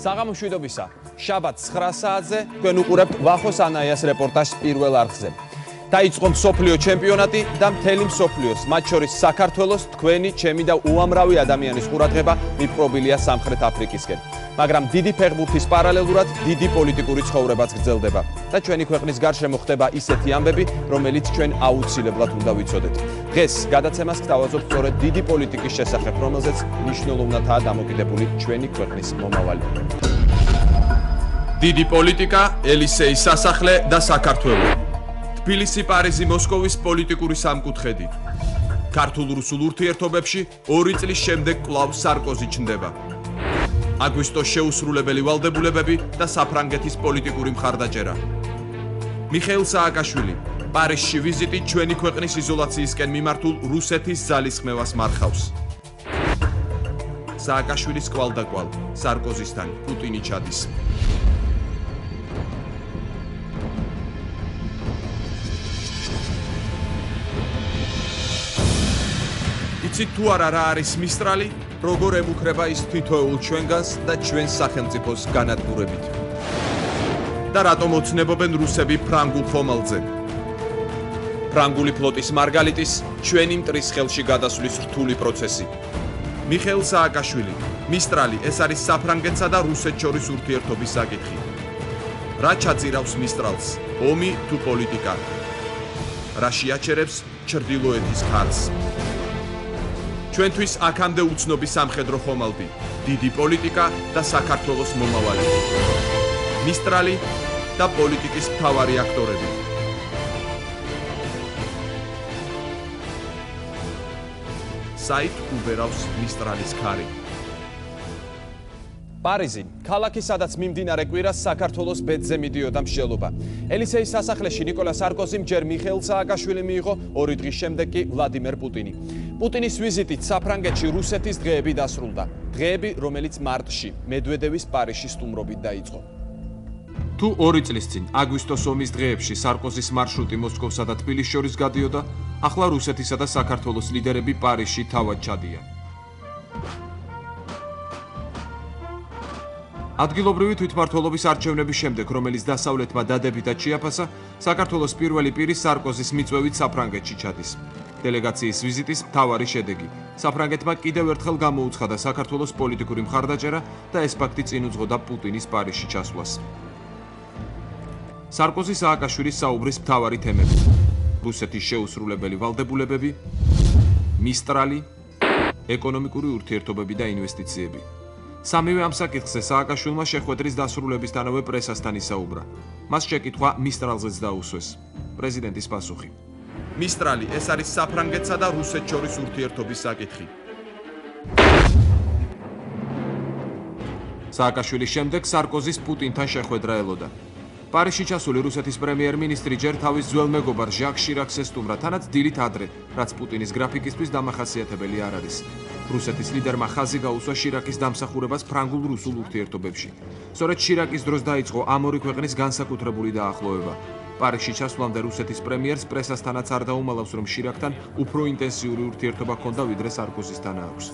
საღამოშვიდობისა, შაბათს 9 საათზე თქვენ უყურებთ ვახოს ანაიას რეპორტაჟს პირველ არხზე. დაიწყო მსოფლიო ჩემპიონატი და მთელი მსოფლიოს, მათ შორის საქართველოს, თქვენი, ჩემი და უამრავი ადამიანის ყურადღება მიპყრობილია სამხრეთ აფრიკისკენ. მაგრამ დიდი ფეხბურთის პარალელურად დიდი პოლიტიკური ცხოვრებაც გრძელდება და ჩვენი ქვეყნის გარშემო ხდება ისეთი ამბები, რომელიც ჩვენ აუცილებლად უნდა ვიცოდეთ. დღეს გადაცემას გთავაზობ სწორედ დიდი პოლიტიკის შესახებ, რომელზეც მნიშვნელოვნადაა დამოკიდებული ჩვენი ქვეყნის მომავალი. დიდი პოლიტიკა, ელისეის სასახლე და საქართველო. თბილისი, პარიზი, მოსკოვის პოლიტიკური სამკუთხედი. ქართულ-რუსულ ურთიერთობებში 2 წლის შემდეგ კვლავ სარკოზი ჩნდება. აგვისტოს შეუსრულებელი ვალდებულებები და საფრანგეთის პოლიტიკური მხარდაჭერა. მიხეილ სააკაშვილი, პარიზში ვიზიტი ჩვენი ქვეყნის იზოლაციისკენ მიმართულ რუსეთის ძალისხმევას მარხავს. სააკაშვილის კვალდაკვალ, სარკოზისთან პუტინი ჩადის. იცით თუ არა რა არის მისტრალი? როგორ ემუქრება ის თითოეულ ჩვენგანს და ჩვენს სახელმწიფოს განადგურებით. და რატომ ოცნებობენ რუსები ფრანგულ ხომალდზე? ფრანგული ფლოტის მარგალიტის ჩვენი მტრის ხელში გადასვლის რთული პროცესი. მიხეილ სააკაშვილი, მისტრალი, ეს არის საფრანგეთსა და რუსეთს შორის ურთიერთობის საკითხი. რა ჩაძირავს მისტრალს? ომი თუ პოლიტიკა? რა შეაჩერებს ჩრდილოეთის ხარს? ჩვენთვის აქამდე უცნობი სამხედრო ხომალდი, დიდი პოლიტიკა და საქართველოს მომავალი. მისტრალი და პოლიტიკის მთავარი აქტორები. საით უბერავს მისტრალის ქარი. პარიზი, ქალაქი, სადაც მიმდინარე კვირას საქართველოს ბედზე მიდიოდა მსჯელობა. ელისეის სასახლეში ნიკოლა სარკოზიმ ჯერ მიხეილ სააკაშვილი მიიღო, 2 დღის შემდეგ კი ვლადიმერ პუტინი. პუტინის ვიზიტით საფრანგეთში რუსეთის დღეები დასრულდა. დღეები, რომელიც მარტში მედვედევის პარიზში სტუმრობით დაიწყო. თუ 2 წლის წინ აგვისტოს ომის დღეებში სარკოზის მარშრუტი მოსკოვსა და თბილისს შორის გადიოდა, ახლა რუსეთისა და საქართველოს ლიდერები პარიზში თავად ჩადიან. ადგილობრივი თვითმმართველობის არჩევნების შემდეგ, რომელიც დასავლეთმა დადებითად შეაფასა, საქართველოს პირველი პირი სარკოზის მიწვევით საფრანგეთში ჩადის. დელეგაციის ვიზიტის მთავარი შედეგი. საფრანგეთმა კიდევ ერთხელ გამოუცხადა საქართველოს პოლიტიკური მხარდაჭერა და ეს ფაქტი წინ უძღოდა პუტინის პარიზში ჩასვლას. სარკოზი სააკაშვილის საუბრის მთავარი თემები. რუსეთის შეუსრულებელი ვალდებულებები, მისტრალი, ეკონომიკური ურთიერთობები და ინვესტიციები. სამივე ამ საკითხზე სააკაშვილმა შეხვედრის დასრულებისთანავე პრესასთან ისაუბრა. მას შეკითხვა მისტრალზეც დაუსვეს. პრეზიდენტის პასუხი. მისტრალი, ეს არის საფრანგეთსა და რუსეთს შორის ურთიერთობის საკითხი. სააკაშვილის შემდეგ სარკოზის პუტინთან შეხვედრა ელოდა. პარიზში ჩასული რუსეთის პრემიერ-მინისტრი ჯერ თავის ძველ მეგობარ ჟაკ შირაკს ესტუმრა, თანაც დილით ადრე, რაც პუტინის გრაფიკისთვის დამახასიათებელი არ არის. რუსეთის ლიდერმა ხაზი გაუსვა შირაკის დამსახურებას ფრანგულ-რუსულ ურთიერთობებში. სწორედ შირაკის დროს დაიწყო ამ ორი ქვეყნის განსაკუთრებული დაახლოება. პარიზში ჩასვლამდე რუსეთის პრემიერს პრესასთანაც არ დაუმალავს, რომ შირაკთან უფრო ინტენსიური ურთიერთობა ჰქონდა, ვიდრე სარკოზისთან აქვს.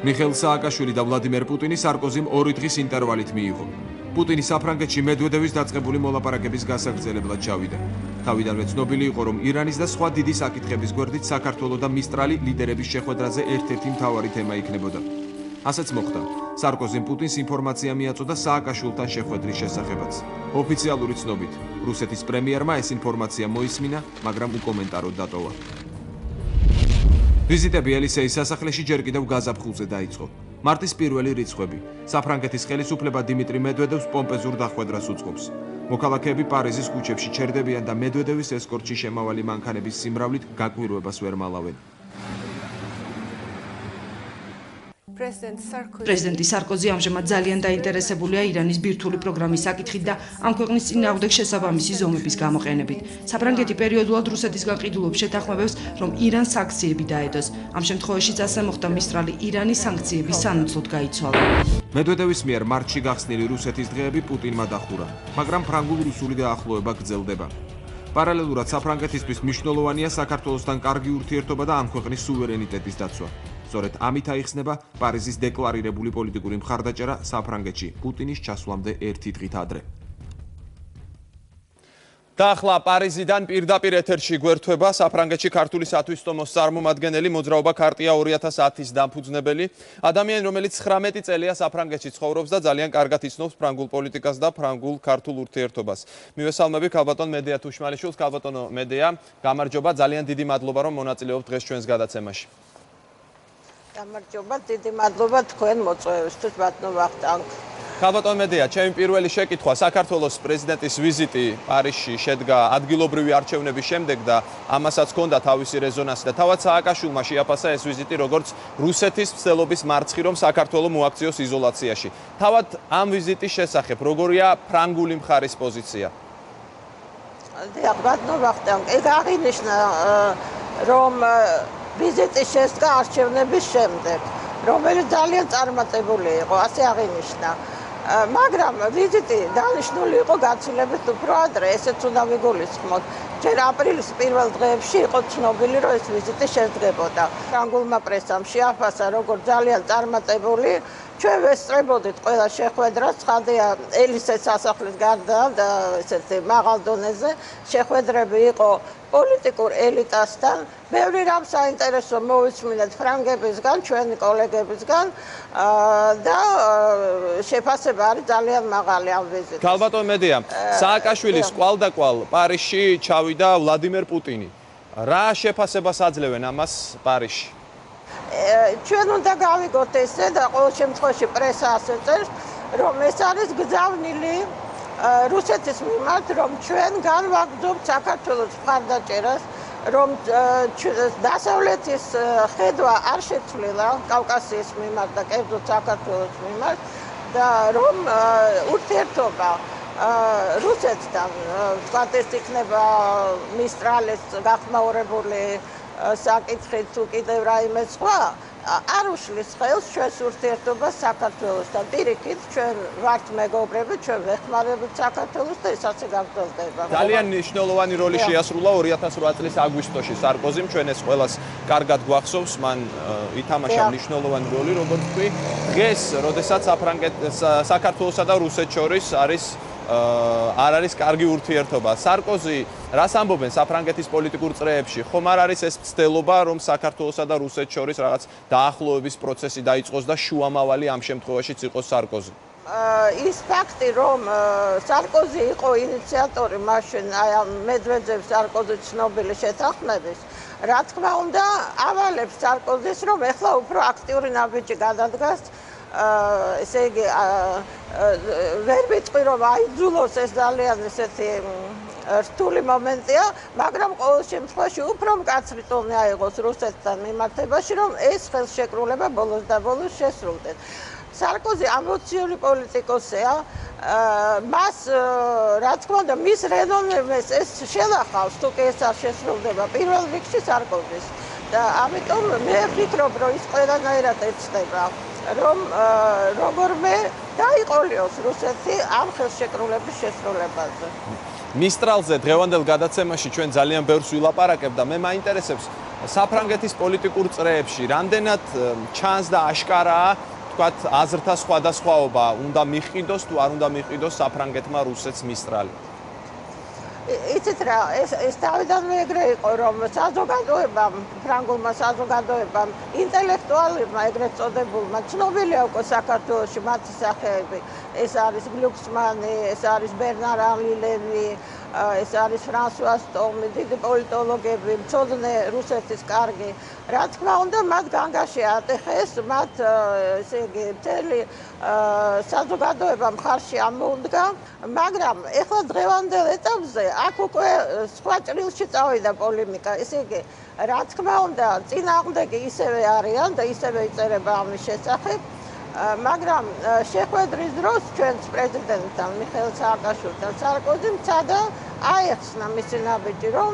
მიხეილ სააკაშვილი და ვლადიმერ პუტინი სარკოზიმ 2 დღის ინტერვალით მიიღო. პუტინი საფრანგეთში მედვედევის დაწყებული მოლაპარაკების გასაგრძელებლად ჩავიდა. თავიდანვე ცნობილი იყო, რომ ირანის და სხვა დიდი საკითხების გვერდით საქართველო და მისტრალი ლიდერების შეხვედრაზე ერთ-ერთი მთავარი თემა იქნებოდა. ასეც მოხდა. სარკოზიმ პუტინს ინფორმაცია მიაწოდა სააკაშვილთან შეხვედრის შესახებაც. ოფიციალური ცნობით, რუსეთის პრემიერმა ეს ინფორმაცია მოისმინა, მაგრამ უკომენტაროდ დატოვა. ვიზიტები ელისეის სასახლეში ჯერ კიდევ გაზაფხულზე დაიწყო. მარტის პირველი რიცხვები. საფრანგეთის ხელისუფლება დიმიტრი მედვედევს პომპეზურ დახვედრას უწყობს. მოქალაქეები პარიზის ქუჩებში ჩერდებიან და მედვედევის ესკორტში შემავალი მანქანების სიმრავლით გაკვირვებას ვერ მალავენ. პრეზიდენტი სარკოზი ამჟამად ძალიან დაინტერესებულია ირანის ბირთვული პროგრამის საკითხით და ამ ქვეყნის წინააღმდეგ შესაბამისი ზომების გამოყენებით. საფრანგეთი პერიოდულად რუსეთისგან ყიდულობს შეთანხმებებს, რომ ირანს სანქციები დაედოს. ამ შემთხვევაშიც ასე მოხდა მისტრალი ირანის სანქციების სანაცვლოდ გაიცვალა. მედვედევის მიერ მარტში გახსნილი რუსეთის დღეები პუტინმა დახურა, მაგრამ ფრანგულ-რუსული დაახლოება გრძელდება. პარალელურად საფრანგეთისთვის მნიშვნელოვანია საქართველოსთან კარგი ურთიერთობა და ამ ქვეყნის სუვერენიტეტის დაცვა. სწორედ ამით აიხსნება პარიზის დეკლარირებული პოლიტიკური მხარდაჭერა საფრანგეთში პუტინის ჩასვლამდე 1 დღით ადრე. და ახლა პარიზიდან პირდაპირ ეთერში გვერდება საფრანგეთში ქართული სათვისტომოს წარმომადგენელი მოძრაობა ქარტია 2010-ის დამფუძნებელი ადამიანი, რომელიც 19 წელია საფრანგეთში ცხოვრობს და ძალიან კარგად იცნობს ფრანგულ პოლიტიკას და ფრანგულ-ქართულ ურთიერთობას. მივესალმები ქალბატონ მედეა თუშმალიშვილს. ქალბატონო მედეა, გამარჯობა, ძალიან დიდი მადლობა რომ მონაწილეობთ დღეს ჩვენს გადაცემაში. გამარჯობა, დიდი მადლობა თქვენ მოწვევისთვის, ბატონო ვახტანგ. ქალბატონ მედეა, ჩემი პირველი შეკითხვა, საქართველოს პრეზიდენტის ვიზიტი პარიზში შედგა ადგილობრივი არჩევნების შემდეგ და ამასაც ჰქონდა თავისი რეზონანსი და თავად სააკაშვილმა შეაფასა ეს ვიზიტი როგორც რუსეთის მცდელობის მარცხი, რომ საქართველო მოაქციოს იზოლაციაში. თავად ამ ვიზიტის შესახებ როგორია ფრანგული მხარის პოზიცია? დიახ, ბატონო ვახტანგ, ეგ აღინიშნა რომ ვიზიტი შედგა არჩევნების შემდეგ, რომელიც ძალიან წარმატებული იყო, ასე აღინიშნა. მაგრამ ვიზიტი დანიშნული იყო გაცილებით უფრო ადრე, ესეც უნდა ვიგულისხმოთ. ჯერ აპრილის პირველ დღეებში იყო ცნობილი, რომ ეს ვიზიტი შედგებოდა. ფრანგულმა პრესამ შეაფასა როგორც ძალიან წარმატებული. ჩვენ ვესწრებოდით ყველა შეხვედრას, ცხადია ელისეს სასახლის გარდა და ესეთი მაღალ დონეზე შეხვედრები იყო პოლიტიკურ ელიტასთან. ბევრი რამ საინტერესო მოვისმინეთ ფრანგებისგან, ჩვენი კოლეგებისგან და შეფასება არის ძალიან მაღალი ამ ვიზიტის. ქალბატონ მედეა, სააკაშვილის კვალდაკვალ პარიზში ჩავიდა ვლადიმერ პუტინი. რა შეფასებას აძლევენ ამას პარიზში? ჩვენ უნდა გავიგოთ ესე და ყოველ შემთხვევაში პრესა ასე წერს, რომ ეს არის გზავნილი რუსეთის მიმართ, რომ ჩვენ განვაგრძობთ საქართველოს მხარდაჭერას, რომ დასავლეთის ხედვა არ შეცვლილა კავკასიის მიმართ და კერძოდ საქართველოს მიმართ და რომ ურთიერთობა რუსეთთან, თქვათ ეს იქნება მისტრალის გახმაურებული საკითხი თუ კიდევ რაიმე სხვა არ უშლის ხელს ჩვენს ურთიერთობას საქართველოსთან. პირიქით ჩვენ ვართ მეგობრები, ჩვენ ვეხმარებით საქართველოს და ეს ასე გაგრძელდება. ძალიან მნიშვნელოვანი როლი შეასრულა 2008 წლის აგვისტოში სარკოზიმ, ჩვენ ეს ყველას კარგად გვახსოვს, მან ითამაშა მნიშვნელოვანი როლი, როგორც თქვი. დღეს, როდესაც საქართველოსა და რუსეთს შორის არ არის კარგი ურთიერთობა. სარკოზი რას ამბობენ საფრანგეთის პოლიტიკურ წრეებში? ხომ არ არის ეს მცდელობა, რომ საქართველოსა და რუსეთს შორის რაღაც დაახლოების პროცესი დაიწყოს და შუამავალი ამ შემთხვევაშიც იყოს სარკოზი? ის ფაქტი, რომ სარკოზი იყო ინიციატორი მაშინ აი ამ მედვედევ სარკოზის ცნობილი შეთანხმების, რა თქმა უნდა, ავალებს სარკოზის, რომ ეხლა უფრო აქტიური ნაბიჯი გადადგას. ესე იგი ვერ ვიტყვი რომ აიძულოს ეს ძალიან ესეთი რთული მომენტია, მაგრამ ყოველ შემთხვევაში უფრო მკაცრი ტონი აიღოს რუსეთთან მიმართებაში, რომ ეს ხელშეკრულება ბოლოს და ბოლოს შესრულდეს. სარკოზი ამბიციური პოლიტიკოსია, მას რა თქმა უნდა მის რენომეს ეს შელახავს, თუ კი ეს არ შესრულდება პირველ რიგში სარკოზის და ამიტომ მე ვფიქრობ, რომ ის ყველანაირად ეცდება რომ როგორმე დაიყოლიოს რუსეთი ამ ხელშეკრულების შესრულებაზე. მისტრალზე დღევანდელ გადაცემაში ჩვენ ძალიან ბევრს ვილაპარაკებ და მე მაინტერესებს საფრანგეთის პოლიტიკურ წრეებში რამდენად ჩანს და აშკარაა თქვათ აზრთა სხვადასხვაობა, უნდა მიჰყიდოს თუ არ უნდა მიჰყიდოს საფრანგეთმა რუსეთს მისტრალი. იცით რა, ეს თავიდანვე ეგრე იყო, რომ საზოგადოებამ, ფრანგულმა საზოგადოებამ, ინტელექტუალებმა ეგრეთ წოდებულმა, ცნობილია უკვე საქართველოში მათი სახეები. ეს არის გლუქსმანი, ეს არის ბერნარ ანრი ლევი, ეს არის ფრანსუა სტომი, დიდი პოლიტოლოგები, მცოდნე რუსეთის კარგი. რა თქმა უნდა, მათ განგაში ატეხეს, მათ ესე იგი მთელი საზოგადოება მხარში ამოუდგა, მაგრამ ეხლა დღევანდელ ეტაპზე აქ უკვე სხვა ჭრილში წავიდა პოლემიკა. ესე იგი, რა თქმა უნდა, წინააღმდეგი ისევე არიან და ისევე იწერება ამის შესახებ. მაგრამ შეხვედრის დროს ჩვენს პრეზიდენტთან მიხეილ სააკაშვილთან სარკოზიმ ცადა აეხსნა მისი ნაბიჯი, რომ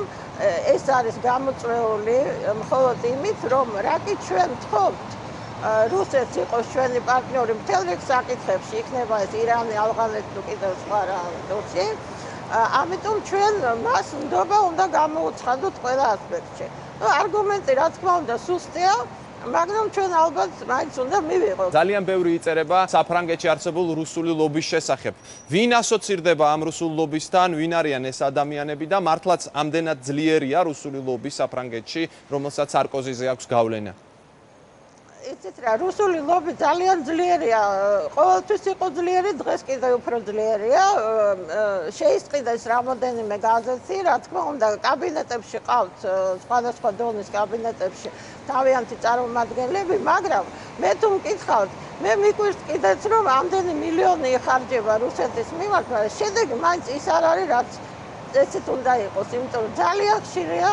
ეს არის გამოწვეული მხოლოდ იმით, რომ რაკი ჩვენ ვთხოვთ რუსეთს იყოს ჩვენი პარტნიორი მთელ რიგ საკითხებში, იქნება ეს ირანი, ავღანეთი თუ კიდევ სხვა რამე. ამიტომ ჩვენ მას ნდობა უნდა გამოუცხადოთ ყველა ასპექტში. არგუმენტი რა თქმა უნდა სუსტია, მაგრამ ჩვენ ალბათ მაინც უნდა მივიღოთ. ძალიან ბევრი იწერება საფრანგეთში არსებულ რუსული ლობის შესახებ. ვინ ასოცირდება ამ რუსულ ლობისთან, ვინ არიან ეს ადამიანები და მართლაც ამდენად ძლიერია რუსული ლობი საფრანგეთში, რომელსაც სარკოზიზე აქვს გავლენა? იცით რა, რუსული ლობი ძალიან ძლიერია. ყოველთვის იყო ძლიერი, დღეს კიდევ უფრო ძლიერია. შეისყიდეს რამოდენიმე გაზეთი, რა თქმა უნდა, კაბინეტებში ყავთ სხვადასხვა დონის კაბინეტებში თავიანთი წარმომადგენლები, მაგრამ მე თუ მკითხავთ, მე მიგვირს კიდეც რომ ამდენი მილიონი იხარჯება რუსეთის მიმართ, მაგრამ შედეგი მაინც ის არ არის, რაც ესეთ უნდა იყოს, იმიტომ რომ ძალიან ხშირია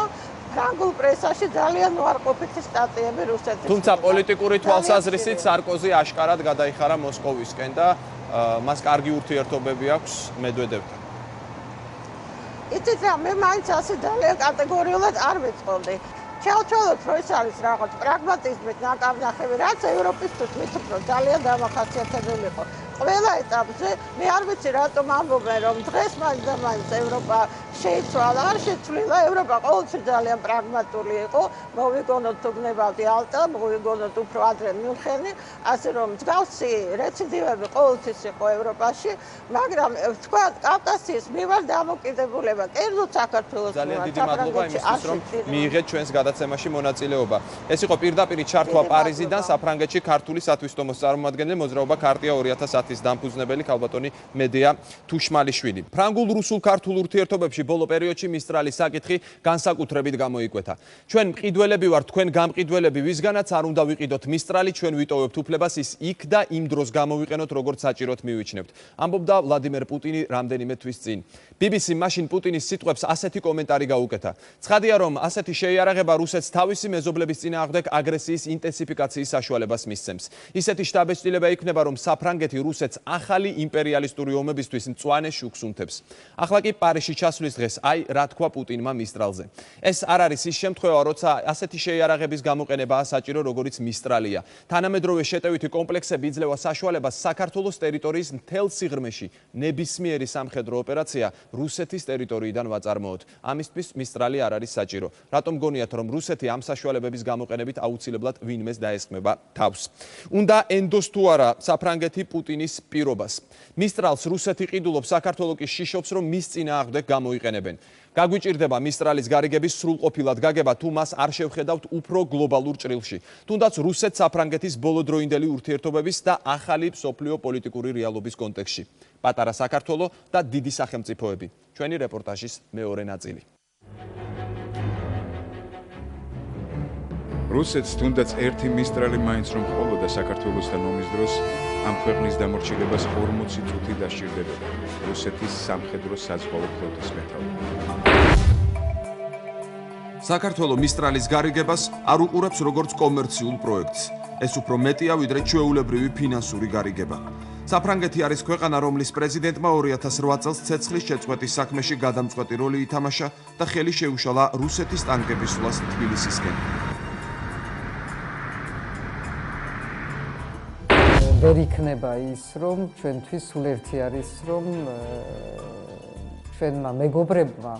ფრანგულ პრესაში ძალიან უარყოფითი სტატიები რუსეთის. თუმცა პოლიტიკური თვალსაზრისით სარკოზი აშკარად გადაიხარა მოსკოვისკენ და მას კარგი ურთიერთობები აქვს მედვედევთან. იცით რა, მე მაინც ასე ძალიან კატეგორიულად არ ვეწყობდი. ჩავთვალოთ, რომ ეს არის რაღაც პრაგმატიზმით ნაკარნახევი, რაც ევროპისთვის მით უფრო ძალიან დამახასიათებელი იყო. ყველა ეტაპზე მე არ ვიცი რატომ ამბობენ, რომ დღეს მაინც და მაინც ევროპა შეიცვალა, არ შეცვლილა. ევროპა ყოველთვის ძალიან პრაგმატული იყო. მოვიგონოთ თუ გნებავთ იალტა, მოვიგონოთ უფრო ადრე მიუნხენი, ასე რომ მსგავსი რეციდივები ყოველთვის იყო ევროპაში, მაგრამ თქვა კავკასიის მიმართ დამოკიდებულება კერძოდ საქართველოს ძალიან დიდი მადლობა იმისთვის, რომ მიიღეთ ჩვენს გადაცემაში მონაწილეობა. ეს იყო პირდაპირ ჩართვა პარიზიდან საფრანგეთში ქართული სათვისტომოს წარმომადგენელი მოძრაობა ქარტია 2010-ის დამფუძნებელი ქალბატონი მედეა თუშმალიშვილი. ფრანგულ-რუსულ-ქართულ ურთიერთობებში ბოლო პერიოდში მისტრალის საკითხი განსაკუთრებით გამოიკვეთა. ჩვენ მყიდველები ვართ, თქვენ გამყიდველები, ვისგანაც არ უნდა ვიყიდოთ მისტრალი, ჩვენ ვიტოვებთ უფლებას ის იქ და იმ დროს გამოვიყენოთ, როგორც საჭიროდ მივიჩნევთ. ამბობდა ვლადიმერ პუტინი რამდენიმე თვის წინ. BBC მაშინ პუტინის სიტყვებს ასეთი კომენტარი გაუკეთა. ცხადია, რომ ასეთი შეიარაღება რუსეთს თავისი მეზობლების წინააღმდეგ აგრესიის ინტენსიფიკაციის საშუალებას მისცემს. ისეთი შთაბეჭდილება იქნება, რომ საფრანგეთი რუსეთს ახალი იმპერიალისტური ომებისთვის მწვანე შუქს უნთებს. ახლა კი პარიზში ჩასვლის დღეს, აი რა თქვა პუტინმა მისტრალზე. ეს არ არის ის შემთხვევა, როცა ასეთი შეიარაღების გამოყენებაა საჭირო, როგორც მისტრალია. თანამედროვე შეტევითი კომპლექსები იძლევა საშუალებას საქართველოს ტერიტორიის მთელ სიღრმეში ნებისმიერი სამხედრო ოპერაცია რუსეთის ტერიტორიიდან ვაწარმოოთ. ამისთვის მისტრალი არ არის საჭირო. რატომ გონიათ, რომ რუსეთი ამ საშუალებების გამოყენებით აუცილებლად ვინმეს დაესხმება თავს? უნდა ენდოს თუ არა საფრანგეთი პუტინის პირობას. მისტრალს რუსეთი ყიდულობს, საქართველო კი შიშობს, რომ მის წინააღმდეგ გამოიყენებენ. გაგვიჭირდება მისტრალის გარიგების სრულყოფილად გაგება, თუ მას არ შევხედავთ უფრო გლობალურ ჭრილში. თუნდაც რუსეთ-საფრანგეთის ბოლოდროინდელი ურთიერთობების და ახალი მსოფლიო პოლიტიკური რეალობის კონტექსტში. პატარა საქართველო და დიდი სახელმწიფოები. ჩვენი რეპორტაჟის მეორე ნაწილი. რუსეთს თუნდაც ერთი მისტრალი მაინც რომ ყოლოდა საქართველოსთან ომის დროს, ამ ქვეყნის დამორჩილებას 40 წუთი დასჭირდებოდა. რუსეთის სამხედრო საზღვაო ფლოტის მეთაური. საქართველო მისტრალის გარიგებას არ უყურებს როგორც კომერციულ პროექტს. ეს უფრო მეტია, ვიდრე ჩვეულებრივი ფინანსური გარიგება. საფრანგეთი არის ქვეყანა, რომლის პრეზიდენტმა 2008 წელს ცეცხლის შეწყვეტის საქმეში გადამწყვეტი როლი ითამაშა და ხელი შეუშალა რუსეთის ტანკების სვლას თბილისისკენ. ვერ იქნება ის, რომ ჩვენთვის სულ ერთი არის, რომ ჩვენმა მეგობრებმა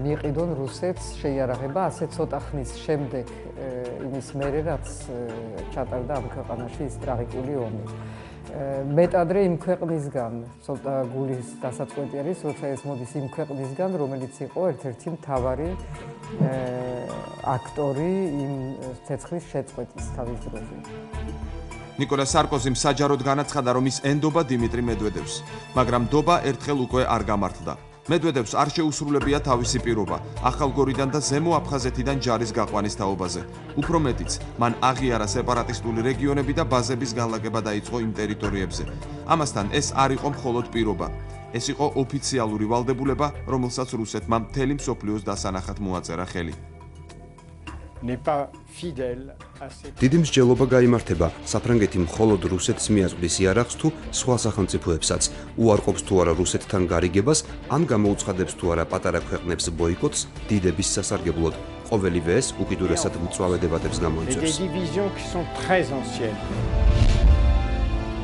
მიიყიდონ რუსეთს შეიარაღება ასე ცოტა ხნის შემდეგ იმის მერე, რაც ჩატარდა ამ ქვეყანაში ის ტრაგიკული ომი. მეტადრე იმ ქვეყნისგან ცოტა გულის დასაწყვეტი არის, როცა ეს მოდის იმ ქვეყნისგან, რომელიც იყო ერთ-ერთი მთავარი აქტორი იმ ცეცხლის შეწყვეტის თავის დროზე. ნიკოლა სარკოზიმ საჯაროდ განაცხადა, რომ ის ენდობა დიმიტრი მედვედევს, მაგრამ ნდობა ერთხელ უკვე არ გამართლდა. მედვედევს არ შეუსრულებია თავისი პირობა, ახალგორიდან და ზემო აფხაზეთიდან ჯარის გაყვანის თაობაზე. უფრო მეტიც, მან აღიარა სეპარატისტული რეგიონები და ბაზების განლაგება დაიწყო იმ ტერიტორიებზე. ამასთან ეს არ იყო მხოლოდ პირობა. ეს იყო ოფიციალური ვალდებულება, რომელსაც რუსეთმა მთელი მსოფლიოს დასანახად მოაწერა ხელი. დიდი მსჯელობა გაიმართება საფრანგეთი მხოლოდ რუსეთს მიაწვდის იარაღს თუ სხვა სახელმწიფოებსაც, უარყოფს თუ არა რუსეთთან გარიგებას, ან გამოუცხადებს თუ არა პატარა ქვეყნებს ბოიკოტს დიდების სასარგებლოდ. ყოველივე ეს უკიდურესად მწვავე დებატებს გამოიწვევს.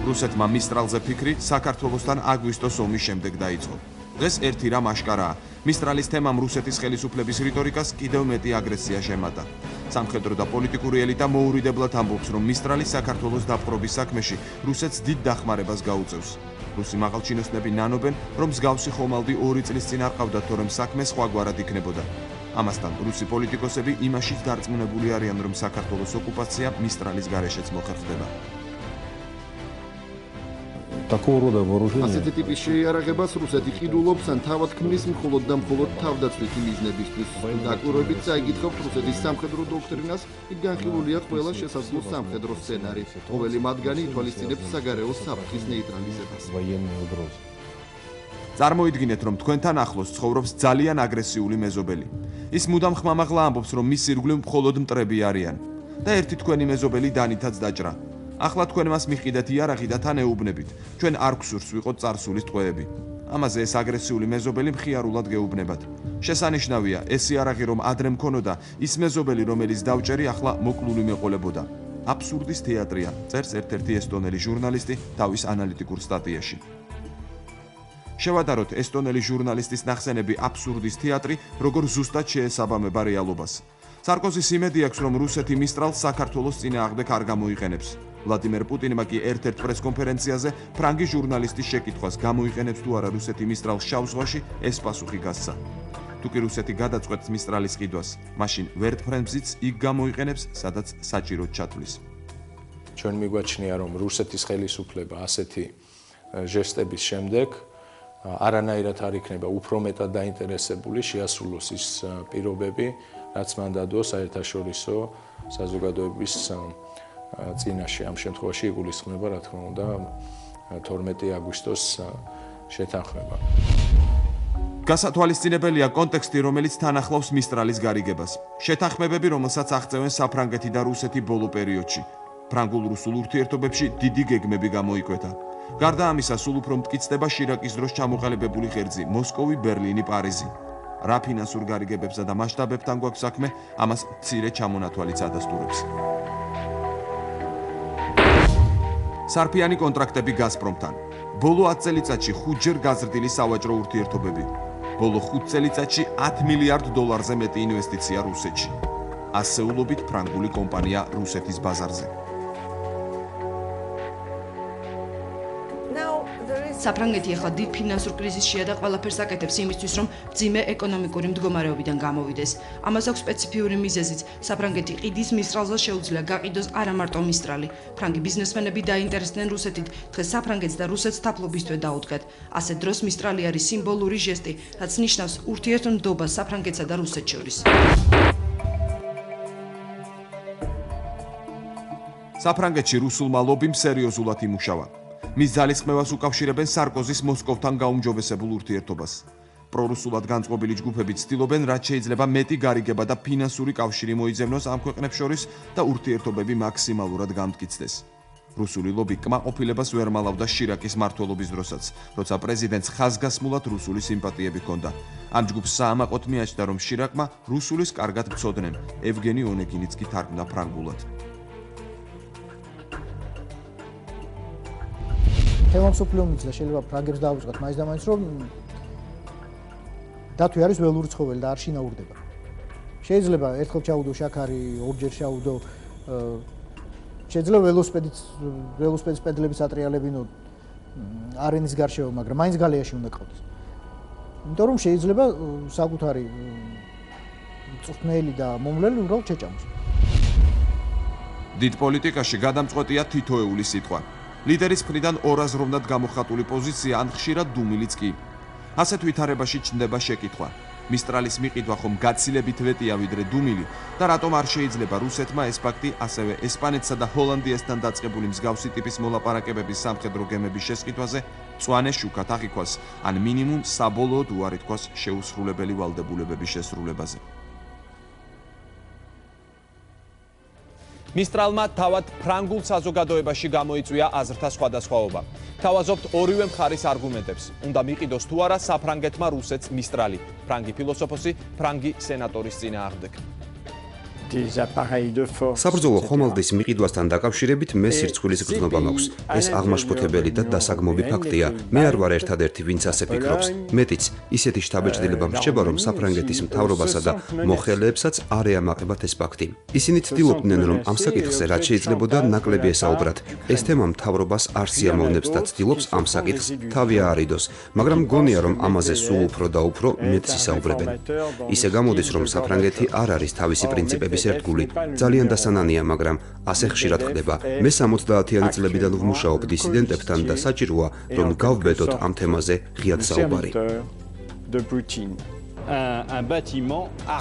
რუსეთმა მისტრალზე ფიქრი საქართველოსთან აგვისტოს ომის შემდეგ დაიწყო. დღეს ერთი რამ აშკარაა. მისტრალის თემამ რუსეთის ხელისუფლების რიტორიკას კიდევ მეტი აგრესია შემატა. სამხედრო და პოლიტიკური ელიტა მოურიდებლად ამბობს, რომ მისტრალი საქართველოს დაპყრობის საქმეში რუსეთს დიდ დახმარებას გაუწევს. რუსი მაღალჩინოსნები ნანობენ, რომ მსგავსი ხომალდი 2 წლის წინ არ ყავდათ, თორემ საქმე სხვაგვარად იქნებოდა. ამასთან რუსი პოლიტიკოსები იმაშიც დარწმუნებული არიან, რომ საქართველოს ოკუპაცია მისტრალის გარეშეც მოხერხდება. ასეთი ტიპის შეიარაღებას რუსეთი ყიდულობს ან თავად ქმნის მხოლოდ და მხოლოდ თავდაცვითი მიზნებისთვის. დაკვირვებით წაიგითხავთ რუსეთის სამხედრო დოქტრინას, იქ განხილულია ყველა შესაძლო სამხედრო სცენარი. ყოველი მათგანი ითვალისწინებს საგარეო საფრთხის ნეიტრალიზებას. წარმოიდგინეთ, რომ თქვენთან ახლოს ცხოვრობს ძალიან აგრესიული მეზობელი. ის მუდამ ხმამაღლა ამბობს, რომ მის ირგვლივ მხოლოდ მტრები არიან და ერთი თქვენი მეზობელი დანითაც დაჭრა. ახლა თქვენ მას მიყიდეთ იარაღი და თან ეუბნებით. ჩვენ არ გვსურს ვიყოთ წარსულის ტყვეები. ამაზე ეს აგრესიული მეზობელი მხიარულად გეუბნებათ. შესანიშნავია, ეს იარაღი რომ ადრე მქონოდა, ის მეზობელი, რომელიც დავჭერი, ახლა მოკლული მეყოლებოდა. აბსურდის თეატრია, წერს ერთ-ერთი ესტონელი ჟურნალისტი თავის ანალიტიკურ სტატიაში. შევადაროთ ესტონელი ჟურნალისტის ნახსენები აბსურდის თეატრი, როგორ ზუსტად შეესაბამება რეალობას. სარკოზის იმედი აქვს, რომ რუსეთი მისტრალს საქართველოს წინააღმდეგ არ გამოიყენებს. ვლადიმერ პუტინმა კი ერთ-ერთ პრესკონფერენციაზე ფრანგი ჟურნალისტის შეკითხვას გამოიყენებს თუ არა რუსეთი მისტრალს შავ ზღვაში, ეს პასუხი გასცა. თუ კი რუსეთი გადაწყვეტს მისტრალის ყიდვას, მაშინ ვერტფრენბზიც იქ გამოიყენებს, სადაც საჭიროდ ჩათვლის. ჩვენ მიგვაჩნია, რომ რუსეთის ხელისუფლება ასეთი ჟესტების შემდეგ არანაირად არ იქნება უფრო მეტად დაინტერესებული შეასრულოს ის პირობები, რაც მან დადო საერთაშორისო საზოგადოების წინაშე. ამ შემთხვევაში იგულისხმება, რა თქმა უნდა, 12 აგვისტოს შეთანხმება. გასათვალისწინებელია კონტექსტი, რომელიც თან ახლავს მისტრალის გარიგებას. შეთანხმებები, რომელსაც აღწევენ საფრანგეთი და რუსეთი ბოლო პერიოდში. ფრანგულ-რუსულ ურთიერთობებში დიდი გეგმები გამოიკვეთა. გარდა ამისა, სულ უფრო მტკიცდება შირაკის დროს ჩამოყალიბებული ღერძი მოსკოვი, ბერლინი, პარიზი. რა ფინანსურ გარიგებებსა და მასშტაბებთან გვაქვს საქმე, ამას მცირე ჩამონათვალიც ადასტურებს. სარფიანი კონტრაქტები გაზპრომთან. ბოლო 10 წელიწადში 5-ჯერ გაზრდილი სავაჭრო ურთიერთობები. ბოლო 5 წელიწადში 10 მილიარდ დოლარზე მეტი ინვესტიცია რუსეთში. ასეულობით ფრანგული კომპანია რუსეთის ბაზარზე. საფრანგეთი ახლა დიდ ფინანსურ კრიზისშია და ყველაფერს აკეთებს იმისთვის, რომ მძიმე ეკონომიკური მდგომარეობიდან გამოვიდეს. ამას აქვს სპეციფიური მიზეზიც. საფრანგეთი ყიდის მისტრალზე შეუძლია გაყიდოს არა მარტო მისტრალი. ფრანგი ბიზნესმენები დაინტერესდნენ რუსეთით, დღეს საფრანგეთს და რუსეთს თაფლობისთვის დაუდგათ. ასეთ დროს მისტრალი არის სიმბოლური ჟესტი, რაც ნიშნავს ურთიერთმდობას საფრანგეთსა და რუსეთს შორის. საფრანგეთში რუსულმა ლობიმ სერიოზულად იმუშავა. მის ძალისხმევას უკავშირებენ სარკოზის მოსკოვთან გაუმჯობესებულ ურთიერთობას. პრორუსულად განწყობილი ჯგუფები ცდილობენ, რაც შეიძლება მეტი გარიგება და ფინანსური კავშირი მოიძებნოს ამ ქვეყნებს შორის და ურთიერთობები მაქსიმალურად გამტკიცდეს. რუსული ლობი კმაყოფილებას ვერ მალავდა შირაკის მმართველობის დროსაც, როცა პრეზიდენტს ხაზგასმულად რუსული სიმპათიები ჰქონდა. ამ ჯგუფს საამაყოდ მიაჩნდა, რომ შირაკმა რუსულის კარგად ბცოდნენ. ევგენი ონეგინიც კი თარგმნა ფრანგულად. თემამსოფლიო მიწა შეიძლება ფრანგებს დაავიწყოთ მაინც და მაინც, რომ დათვი არის ველური ცხოველი და არ შინაურდება. შეიძლება ერთხელ ჩაუდო შაქარი, ორჯერ ჩაუდო, შეიძლება ველოსპედის პედლების ატრიალებინო არენის გარშემო, მაგრამ მაინც გალეაში უნდა ყავდეს. იმიტომ რომ შეიძლება საკუთარი წვრთნელი და მომვლელი უბრალოდ შეჭამოს. დიდ პოლიტიკაში გადამწყვეტია თითოეული სიტყვა. ლიდერის მხრიდან ორაზროვნად გამოხატული პოზიცია ან ხშირად დუმილიც კი. ასეთ ვითარებაში ჩნდება შეკითხვა. მისტრალის მიყიდვა ხომ გაცილებით ვეტია ვიდრე დუმილი და რატომ არ შეიძლება რუსეთმა ეს ფაქტი ასევე ესპანეთსა და ჰოლანდიასთან დაწყებული მსგავსი ტიპის მოლაპარაკებების სამხედრო გემების შესყიდვაზე მწვანე შუქად აღიქვას, ან მინიმუმ საბოლოოდ უარი თქვას შეუსრულებელი ვალდებულებების შესრულებაზე. მისტრალმა თავად ფრანგულ საზოგადოებაში გამოიწვია აზრთა სხვადასხვაობა. თავაზობთ ორივე მხარის არგუმენტებს. უნდა მიყიდოს თუ არა საფრანგეთმა რუსეთს მისტრალი, ფრანგი ფილოსოფოსი, ფრანგი სენატორის წინააღმდეგ. საბრძოლო ხომალდის მიყიდვასთან დაკავშირებით მე სირცხვილის გრძნობა მაქვს. ეს აღმაშფოთებელი და დასაგმობი ფაქტია. მე არ ვარ ერთადერთი, ვინც ასე ფიქრობს. მეტიც, ისეთი შთაბეჭდილება მრჩება, რომ საფრანგეთის მთავრობასა და მოხელეებსაც არ ეამაყებათ ეს ფაქტი. ისინი ცდილობდნენ, რომ ამ საკითხზე რაც შეიძლებოდა ნაკლები ესაუბრათ. ეს თემა მთავრობას არ სიამოვნებს და ცდილობს ამ საკითხს თავი აარიდოს, მაგრამ მგონია, რომ ამაზე სულ უფრო და უფრო მეტს ისაუბრებენ. ისე გამოდის, რომ საფრანგეთი არ არის თავისი პრინციპების ერთგული. ძალიან დასანანია, მაგრამ ასე ხშირად ხდება. მე 70-იანი წლებიდან ვმუშაობ დისიდენტებთან და საჭიროა, რომ გავბედოთ ამ თემაზე ღიად საუბარი.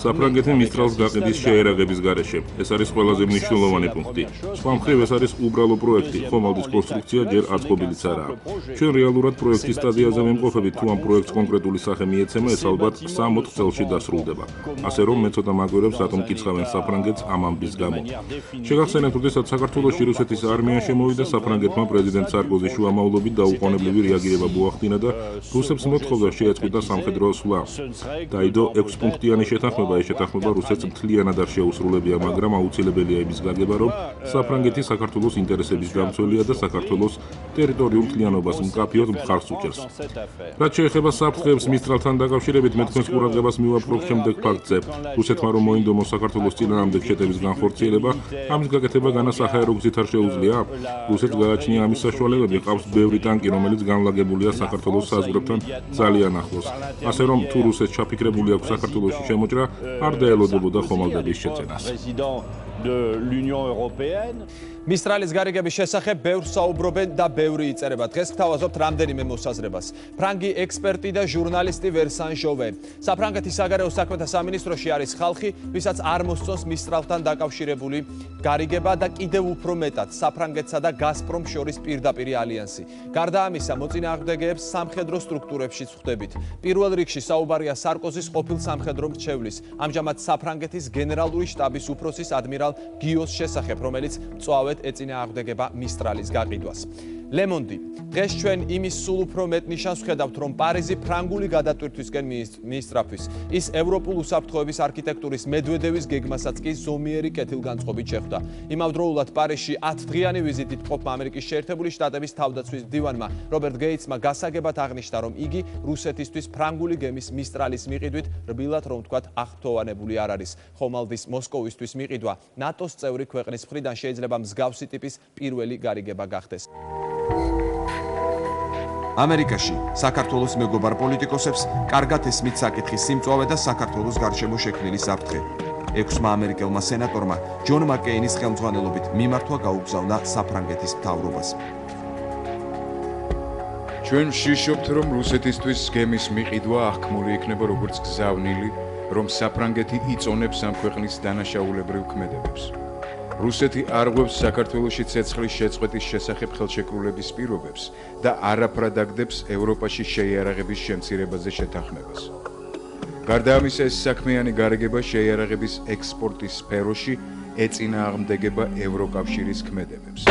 საფრანგეთი მისტრალს გაყიდის შეერაგების გარეშე. ეს არის ყველაზე მნიშვნელოვანი პუნქტი. სხვა მხრივ ეს არის უბრალო პროექტი, ხომალდის კონსტრუქცია ჯერ აწყობილიც არაა. ჩვენ რეალურად პროექტის სტადიაზე ვიმყოფებით, თუ ამ პროექტს კონკრეტული სახე მიეცემა, ეს ალბათ 3-4 წელში დასრულდება. ასე რომ მე ცოტა მაგვირებს, რატომ კითხავენ საფრანგეთს ამ ამბის გამო. შეგახსენებთ, როდესაც საქართველოში რუსეთის არმია შემოვიდა, საფრანგეთმა პრეზიდენტ სარკოზის შუამავლობით დაუყოვნებლივი რეაგირება მოახდინა და რუსებს მოთხოვდა შეეწყვიტა სამხედრო სვლა. დაიდო 6 პუნქტიანი შეთანხმება, ეს შეთანხმება რუსეთს მთლიანად არ შეუსრულებია, მაგრამ აუცილებელია იმის გაგება, რომ საფრანგეთი საქართველოს ინტერესების გამცველია და საქართველოს ტერიტორიულ მთლიანობას მკაფიოდ მხარს უჭერს. რაც შეეხება საფრთხეებს მისტრალთან დაკავშირებით, მე თქვენს ყურადღებას მივაპყრობ შემდეგ ფაქტზე. რუსეთმა რომ მოინდომოს საქართველოს წინააღმდეგ შეტევის განხორციელება, ამის გაკეთება განასახაერო გზით არ შეუძლია. რუსეთს გააჩნია ამის საშუალებები, ყავს ბევრი ტანკი, რომელიც განლაგებულია საქართველოს საზღვრებთან ძალიან ახლოს. ასე რომ თუ რუსეთს ჩაფიქრებული აქვს საქართველოში შემოჭრა, არ დაელოდებოდა ხომალდების შეწენას. მისტრალის გარიგების შესახებ ბევრს საუბრობენ და ბევრი იწერება. დღეს გთავაზობთ რამდენიმე მოსაზრებას. ფრანგი ექსპერტი და ჟურნალისტი ვერსან ჟოვე. საფრანგეთის საგარეო საქმეთა სამინისტროში არის ხალხი, ვისაც არ მოსწონს მისტრალთან დაკავშირებული გარიგება და კიდევ უფრო მეტად საფრანგეთსა და გაზპრომს შორის პირდაპირი ალიანსი. გარდა ამისა, მოწინააღმდეგეებს სამხედრო სტრუქტურებშიც ხვდებით. პირველ რიგში საუბარია სარკოზის ყოფილ სამხედრო მრჩევლის, ამჟამად საფრანგეთის გენერალური შტაბის უფროსის ადმირალ გიოს შესახებ, რომელიც მწვავედ ეწინააღმდეგება მისტრალის გაყიდვას. ლემონდი. დღეს ჩვენ იმის სულ უფრო მეტ ნიშანს ვხედავთ, რომ პარიზი ფრანგული გადატვირთვისკენ მიისწრაფვის. ის ევროპულ უსაფრთხოების არქიტექტურის მედვედევის გეგმასაც კი ზომიერი კეთილგანწყობით შეხვდა. იმავდროულად პარიზში 10 დღიანი ვიზიტით ყოფმა ამერიკის შეერთებული შტატების თავდაცვის მდივანმა რობერტ გეიტსმა გასაგებად აღნიშნა, რომ იგი რუსეთისთვის ფრანგული გემის მისტრალის მიყიდვით რბილად რომ ვთქვათ აღფრთოვანებული არ არის. ხომალდის მოსკოვისთვის მიყიდვა ნატოს წევრი ქვეყნის მხრიდან შეიძლება მსგავსი ტიპის პირველი გარიგება გახდეს. ამერიკაში საქართველოს მეგობარ პოლიტიკოსებს კარგად ესმით საკითხის სიმწვავე და საქართველოს გარშემო შექმნილი საფრთხე. 6 ამერიკელმა სენატორმა ჯონ მაკეინის ხელმძღვანელობით მიმართვა გაუგზავნა საფრანგეთის მთავრობას. ჩვენ ვშიშობთ, რომ რუსეთისთვის გემის მიყიდვა აღქმული იქნება როგორც გზავნილი, რომ საფრანგეთი იწონებს ამ ქვეყნის დანაშაულებრივ ქმედებებს. რუსეთი არღვევს საქართველოში ცეცხლის შეწყვეტის შესახებ ხელშეკრულების პირობებს და არაფრად აგდებს ევროპაში შეიარაღების შემცირებაზე შეთანხმებას. გარდა ამისა, ეს საქმიანი გარიგება შეიარაღების ექსპორტის სფეროში ეწინააღმდეგება ევროკავშირის ქმედებებს.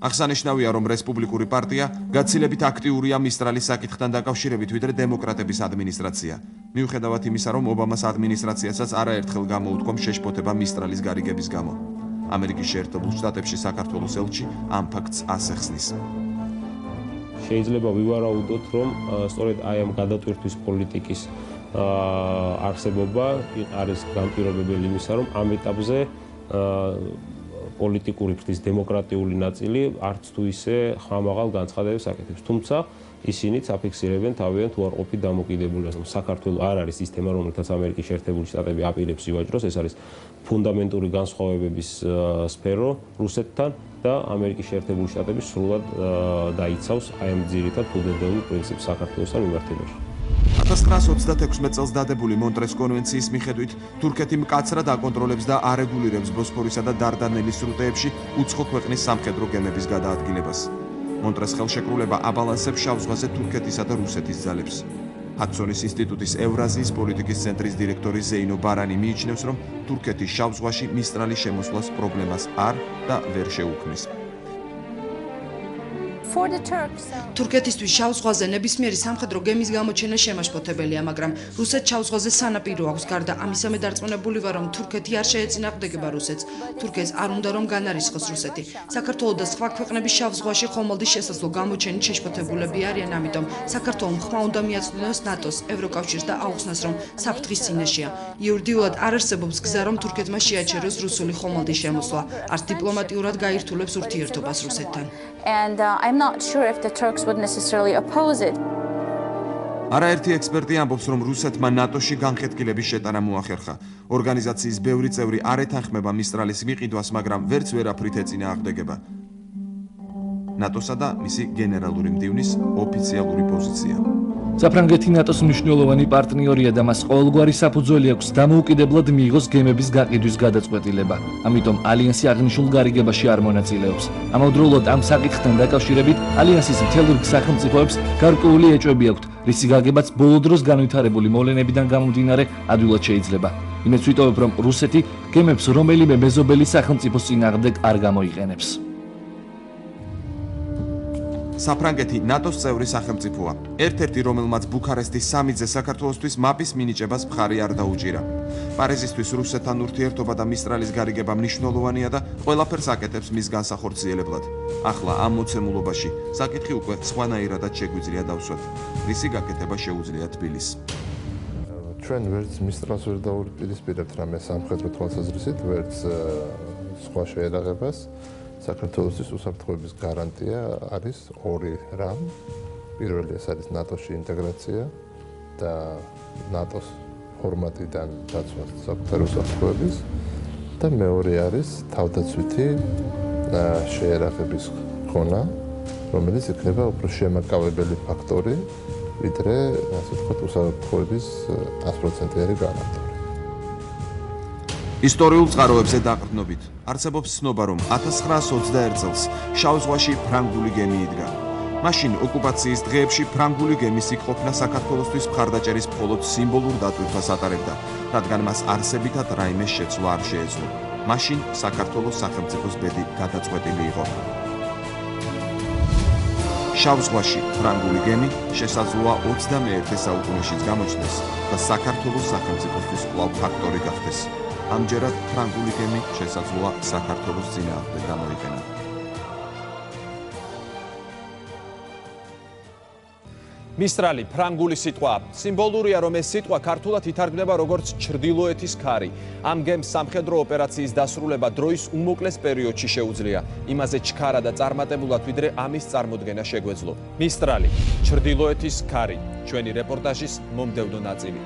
აღსანიშნავია, რომ რესპუბლიკური პარტია გაცილებით აქტიურია მისტრალის საკითხთან დაკავშირებით, ვიდრე დემოკრატების ადმინისტრაცია. მიუხედავად იმისა, რომ ობამას ადმინისტრაციასაც არაერთხელ გამოუთქვამ შეშფოთება მისტრალის გარიგების გამო. ამერიკის შეერთებულ შტატებში საქართველოს ელჩი ამ ფაქტს ასახსნის. შეიძლება ვივარაუდოთ, რომ სწორედ აი ამ გადატვირთვის პოლიტიკის არსებობა არის განპირობებელი იმისა, რომ ამ ეტაპზე პოლიტიკური ფრთის დემოკრატიული ნაწილი არც თუ ისე ხმამაღალ განცხადებებს აკეთებს. თუმცა ისინიც აფიქსირებენ თავიანთ უარყოფით დამოკიდებულებას, რომ საქართველოს არ არის სისტემა, რომელთაც ამერიკის შეერთებული შტატები აპირებს ივაჭროს, ეს არის ფუნდამენტური განსხვავებების სფერო რუსეთთან და ამერიკის შეერთებული შტატები სრულად დაიცავს აი ამ ძირითად ფუნდამენტურ პრინციპს საქართველოსთან მიმართებაში. 1936 წელს დადებული მონტრეს კონვენციის მიხედვით თურქეთი მკაცრად აკონტროლებს და არეგულირებს ბოსფორისა და დარდანელის სრუტეებში უცხო ქვეყნის სამხედრო გემების გადაადგილებას. მონტრეს ხელშეკრულება აბალანსებს შავ ზღვაზე თურქეთისა და რუსეთის ძალებს. ჰადსონის ინსტიტუტის ევრაზიის პოლიტიკის ცენტრის დირექტორი ზეინო ბარანი მიიჩნევს, რომ თურქეთი შავ ზღვაში მისტრალის შემოსვლას პრობლემას არ და ვერ შეუქმნის. თურქეთისთვის შავ ზღვაზე ნებისმიერი სამხედრო გემის გამოჩენა შემაშფოთებელია, მაგრამ რუსეთს შავ ზღვაზე სანაპირო აქვს. გარდა ამისა, მე დარწმუნებული ვარ, რომ თურქეთი არ შეეწინააღმდეგება რუსეთს. თურქეთს არ უნდა რომ განარისხოს რუსეთი. საქართველოს და სხვა ქვეყნების შავ ზღვაში ხომალდის შესაძლო გამოჩენით შეშფოთებულები არიან, ამიტომ საქართველოს ხმა უნდა მიაწვდინოს ნატოს, ევროკავშირს და აუხსნას, რომ საფრთხის წინაშეა. იურიდიულად არ არსებობს გზა, რომ თურქეთმა შეაჩეროს რუსული ხომალდის შემოსვლა, არც დიპლომატიურად გაირთულებს ურთიერთობას რუსეთთან. And I'm not sure if the Turks would necessarily oppose it. არაერთი ექსპერტი ამბობს, რომ რუსეთმა ნატოში განხეთქილების შეტანა მოახერხა. ორგანიზაციის ბევრი წევრი არ ეთანხმება მისტრალის მიყიდვას, მაგრამ ვერც ვერაფრით ეწინააღმდეგება. ნატოსა და მისი გენერალური მდივნის ოფიციალური პოზიცია. საფრანგეთი ნატოს მნიშვნელოვანი პარტნიორია და მას ყოველგვარი საფუძველი აქვს დამოუკიდებლად მიიღოს გემების გაყიდვის გადაწყვეტილება. ამიტომ ალიანსი აღნიშნულ გარიგებაში არ მონაწილეობს. ამავდროულად ამ საკითხთან დაკავშირებით ალიანსის მთელ რიგ სახელმწიფოებს გარკვეული ეჭვები აქვთ, რისი გაგებაც ბოლო დროს განვითარებული მოვლენებიდან გამომდინარე ადვილად შეიძლება. იმეც ვიტოვებ, რომ რუსეთი გემებს რომელიმე მეზობელი სახელმწიფოს წინააღმდეგ არ გამოიყენებს. საფრანგეთი ნატოს წევრი სახელმწიფოა. ერთ-ერთი, რომელმაც ბუქარესტის სამიძე საქართველოსთვის მაპის მინიჭებას მხარი არ დაუჭირა. პარიზისთვის რუსეთთან ურთიერთობა და მისტრალის გარიგება მნიშვნელოვანია და ყველაფერს აკეთებს მის განსახორციელებლად. ახლა ამ მოცემულობაში საკითხი უკვე სხვანაირადაც შეგვიძლია დავსვათ. რისი გაკეთება შეუძლია თბილისს? ჩვენ ვერც მისტრალს ვერ დაუპირისპირებთ რამე სამხედრო თვალსაზრისით, ვერც სხვა შეერაღებას. საქართველოსთვის უსაფრთხოების გარანტია არის ორი რამ. პირველი ეს არის ნატოში ინტეგრაცია და ნატოს ფორმატიდან დაცვა საკუთარი უსაფრთხოების და მეორე არის თავდაცვითი შეერაღების ქონა, რომელიც იქნება უფრო შემაკავებელი ფაქტორი, ვიდრე ასე ვთქვათ უსაფრთხოების 100%-იანი გარანტია. ისტორიულ წყაროებზე დაყრდნობით არსებობს ცნობა, რომ 1921 წელს შავ ზღვაში ფრანგული გემი იდგა. მაშინ ოკუპაციის დღეებში ფრანგული გემის იქ ყოფნა საქართველოსთვის მხარდაჭერის მხოლოდ სიმბოლურ დატვირთვას ატარებდა, რადგან მას არსებითად რაიმე შეცვლა არ შეეძლო. მაშინ საქართველოს სახელმწიფოს ბედი გადაწყვეტილი იყო. შავ ზღვაში ფრანგული გემი შესაძლოა 21 საუკუნეშიც გამოჩნდეს და საქართველოს სახელმწიფოსთვის კვლავ ფაქტორი გახდეს. ამჯერად ფრანგული გემი შესაძლოა საქართველოს წინააღმდეგ გამოიყენა. მისტრალი ფრანგული სიტყვა. სიმბოლურია, რომ ეს სიტყვა ქართულად ითარგმნება როგორც ჩრდილოეთის ქარი. ამ გემს სამხედრო ოპერაციის დასრულება დროის უმოკლეს პერიოდში შეუძლია. იმაზე ჩქარა და წარმატებულად ვიდრე ამის წარმოდგენა შეგვეძლო. მისტრალი, ჩრდილოეთის ქარი. ჩვენი რეპორტაჟის მომდევნო ნაწილი.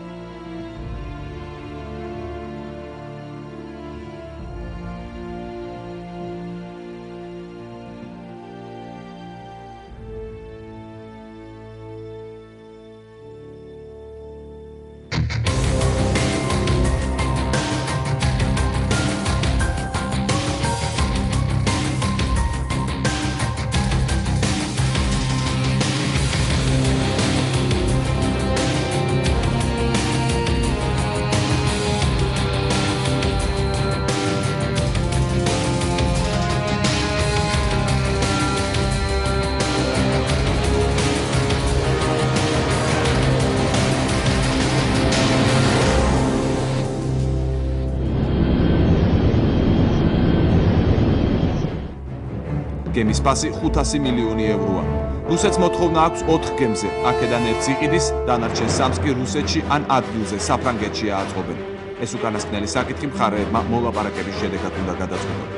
გემის ფასი 500 მილიონი ევროა. რუსეთს მოთხოვნა აქვს 4 გემზე, აქედან ერთს იყიდის, დანარჩენ 3-ს კი რუსეთში ან ადგილზე საფრანგეთშია აწყობენ. ეს უკანასკნელი საკითხი მხარეებმა მოლაპარაკების შედეგად უნდა გადაწყვეტონ.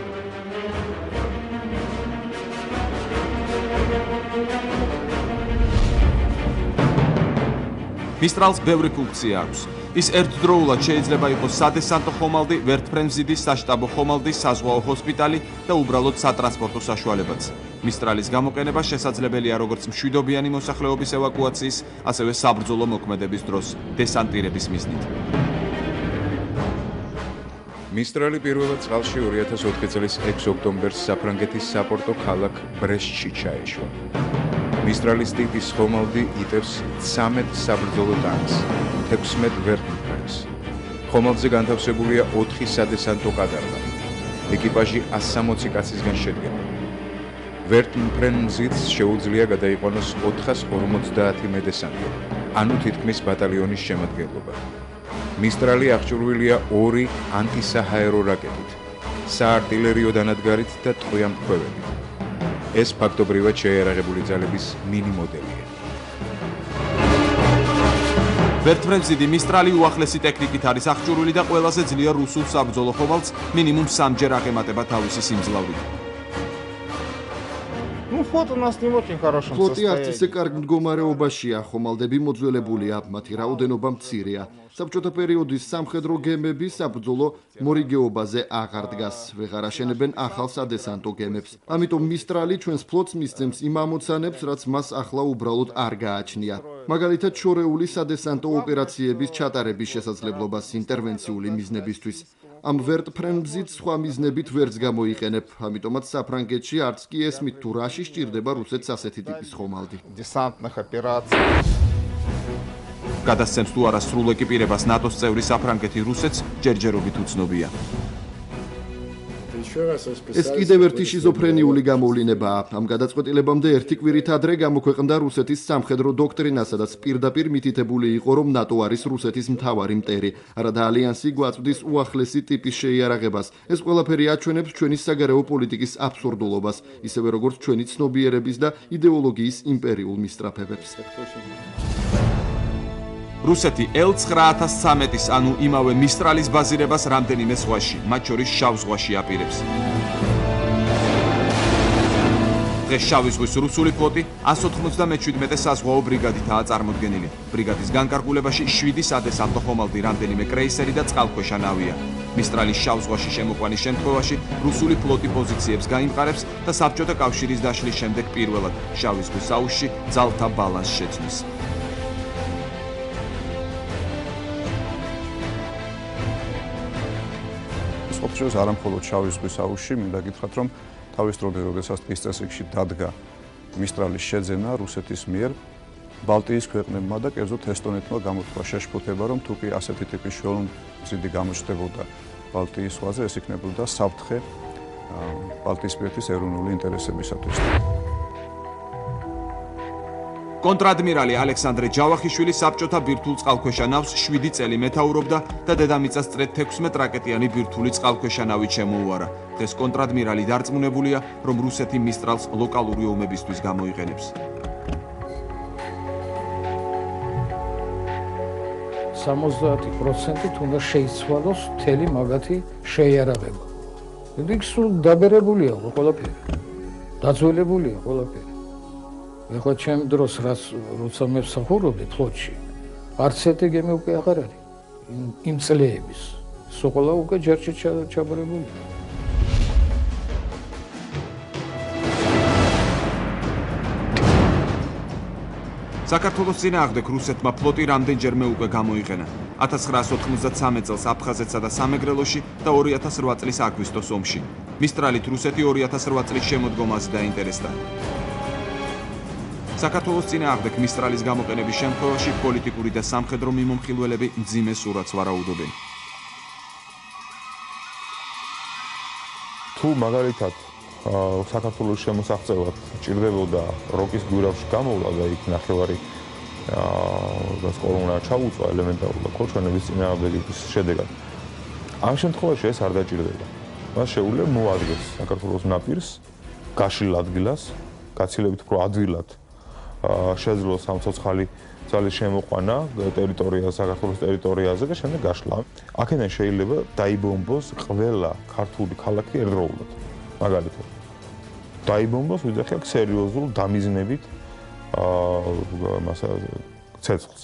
მისტრალს ბევრი ფუნქცია აქვს. ის ერთდროულად შეიძლება იყოს სადესანტო ხომალდი, ვერტფრენზიდი, საშტაბო ხომალდი, საზღვაო ჰოსპიტალი და უბრალოდ სატრანსპორტო საშუალებაც. მისტრალის გამოყენება შესაძლებელია როგორც მშვიდობიანი მოსახლეობის ევაკუაციის, ასევე საბრძოლო მოქმედების დროს დესანტირების მიზნით. მისტრალი პირველად წყალში 2004 წლის 6 ოქტომბერს საფრანგეთის საპორტო ქალაქ ბრესტში ჩაეშვა. მისტრალის ტიპის ხომალდი იტევს 13 საბრძოლო ტანკს, 16 ვერტმფრენს. ხომალდზე განთავსებულია 4 სადესანტო ყადაღა. ეკიპაჟი 160 კაცისგან შედგება. ვერტმფრენზიც შეუძლია გადაიყვანოს 450 მედესანტი, ანუ თითქმის ბატალიონის შემადგენლობა. მისტრალი აღჭურვილია 2 ანტისაჰაერო რაკეტით, საარტილერიო დანადგარით და ტყვიამფრქვევებით. ეს ფაქტობრივად შეიარაღებული ძალების მინი მოდელია. ვერტმფრენზიდი მისტრალი უახლესი ტექნიკით არის აღჭურვილი და ყველაზე ძლიერ რუსულ საბრძოლო ხომალდს მინიმუმ 3-ჯერ აღემატება თავისი სიმძლავრით. Флот у нас не очень хорошем состоянии. ფლოტი არც ისე კარგ მდგომარეობაშია, ხომალდები მოძველებულია, მათი რაოდენობა მცირეა. საბჭოთა პერიოდის სამხედრო გემები საბრძოლო მორიგეობაზე აღარ დგას, ვეღარ აშენებენ ახალ სადესანტო გემებს. ამიტომ მისტრალი ჩვენს ფლოტს მისცემს იმ ამოცანებს, რაც მას ახლა უბრალოდ არ გააჩნია. მაგალითად, შორეული სადესანტო ოპერაციების ჩატარების შესაძლებლობას ინტერვენციული მიზნებისთვის. ამ ვერტფრენზით სხვა მიზნებით ვერც გამოიყენებ, ამიტომაც საფრანგეთში არც კი ესმით თუ რაში სჭირდება რუსეთს ასეთი ტიპის ხომალდი. Десантных операций. გადასცემს თუ არა სრულ ეკიპირებას ნატოს წევრი საფრანგეთი რუსეთს ჯერჯერობით უცნობია. ეს კიდევ ერთი შიზოფრენიული გამოვლინებაა. ამ გადაწყვეტილებამდე ერთი კვირით ადრე გამოქვეყნდა რუსეთის სამხედრო დოქტრინა, სადაც პირდაპირ მითითებული იყო, რომ ნატო არის რუსეთის მთავარი მტერი, არადა ალიანსი გვაწვდის უახლესი ტიპის შეიარაღებას. ეს ყველაფერი აჩვენებს ჩვენი საგარეო პოლიტიკის აბსურდულობას, ისევე როგორც ჩვენი ცნობიერების და იდეოლოგიის იმპერიულ მისწრაფებებს. რუსეთი L-9013-ის, ანუ იმავე მისტრალის ბაზირებას რამდენიმე ზღვაში, მათ შორის შავ ზღვაში აპირებს. დღეს შავი ზღვის რუსული ფლოტი 197 საზღვაო ბრიგადითაა წარმოდგენილი. ბრიგადის განკარგულებაში 7 სადესანტო ხომალდი, რამდენიმე კრეისერი და წყალქვეშა ნავია. მისტრალის შავ ზღვაში შემოყვანის შემთხვევაში რუსული ფლოტი პოზიციებს გაიმყარებს და საბჭოთა კავშირის დაშლის შემდეგ პირველად შავი ზღვის აუზში ძალთა ბალანსს შეცვლის. ოფიციალურად არა მხოლოდ შავი ზღვის აუზში, მინდა გითხრათ, რომ თავის დროზე, როდესაც ტყის წესრიგში დადგა მისტრალის შეძენა რუსეთის მიერ, ბალტიის ქვეყნებმა და კერძოდ ესტონეთმა გამოთქვა შეშფოთება, რომ თუ კი ასეთი ტიპის შვეულმზიდი გამოჩნდებოდა ბალტიის ზღვაზე, ეს იქნებოდა საფრთხე ბალტიისპირეთის ეროვნული ინტერესებისათვის. კონტრადმირალი ალექსანდრე ჯავახიშვილი საბჭოთა ბირთვულ წყალქვეშა ნავს 7 წელი მეთაურობდა და დედამიწას წრედ 16 რაკეტიანი ბირთვული წყალქვეშა ნავით შემოუარა. დღეს კონტრადმირალი დარწმუნებულია, რომ რუსეთი მისტრალს ლოკალური ომებისთვის გამოიყენებს. 70% უნდა შეიცვალოს მთელი მაგათი შეიარაღება. იქ სულ დაბერებულია ყველაფერი. დაძველებულია ყველაფერი. ეხლა ჩემ დროს როცა მე ვსახურობდი ფლოტში, არც ერთი გემი უკვე აღარ არის. იმ წლების. სოყოლა უკვე ჯერჯერ ჩაბარებულია. საქართველოს წინააღმდეგ რუსეთმა ფლოტი რამდენჯერმე უკვე გამოიყენა. 1993 წელს აფხაზეთსა და სამეგრელოში და 2008 წლის აგვისტოს ომში. მისტრალით რუსეთი 2008 წლის შემოდგომაზე დაინტერესდა. საქართველოს წინააღმდეგ მისტრალის გამოყენების შემთხვევაში პოლიტიკური და სამხედრო მიმომხილველები მძიმე სურათს ვარაუდობენ. თუ მაგალითად საქართველოს შემოსაღწევად ჭირდებოდა როკის გვირაბში გამოვლა და იქ ნახევარი გასკორუნა ჩაუწვა ელემენტარულად ქოჩვენების წინააღმდეგობის შედეგად. ამ შემთხვევაში ეს არ დაჭირდება. მას შეუძლია მოადგეს საქართველოს ნაპირს, გაშლილ ადგილას, გაცილებით უფრო ადვილად შეძლო სამцоცხალი ძალის შემოყვანა ტერიტორიაზე, საქართველოს ტერიტორიაზე და შემდეგ გაშლა. აქედან შეიძლება დაიბომბოს ყველა ქართული ქალაქი ერთდროულად. მაგალითად, დაიბომბოს ვიძახი აქ სერიოზულ დამიზნებით ცეცხლს.